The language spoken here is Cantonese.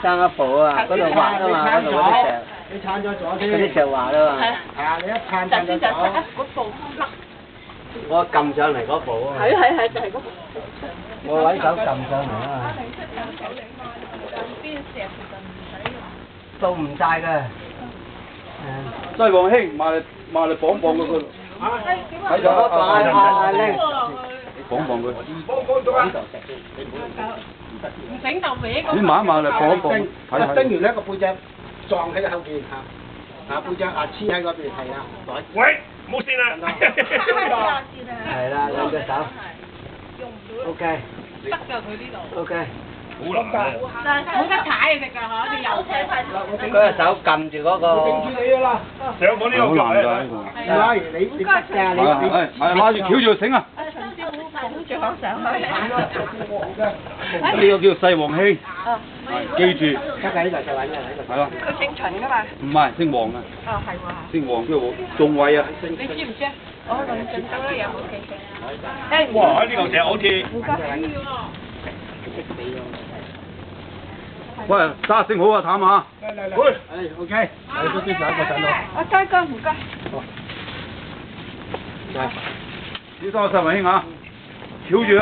生一步啊，嗰度滑啊嘛，嗰度嗰啲石，你撐咗左先。嗰啲石滑啊嘛。係啊，你一撐就先就撐咗左。嗰步甩。我撳上嚟嗰步啊嘛。係就係嗰步。我揾手撳上嚟啊嘛。到唔晒㗎。西王兄埋嚟綁嗰個。睇咗阿叻。綁佢。幫到啊！唔整就歪你埋嚟綁叮睇完咧個背脊撞喺後邊嚇，背脊黐喺嗰邊係啊。喂，冇線啦。係啦，兩隻手。OK。得㗎佢呢度。 OK。好難啊！冇得踩隻腳嚇，你右踩。嗰隻手撳住嗰個。頂住你啦！上講呢個好難㗎呢唔係你得㗎你。係拉住翹住繩啊！捧住我上去。呢個叫西王兄，記住。得㗎呢度就揾㗎呢度。係啦。佢姓秦㗎嘛？唔係姓黃啊。哦係喎。姓黃叫仲偉啊。你知唔知啊？我論盡到啦，有冇記性？哇！呢嚿石好似唔該。喂，揸繩好啊，淡下。嚟。誒 OK，你都先上一個上到。啊，該該唔該。小心啊，西王兄啊，翹住啊！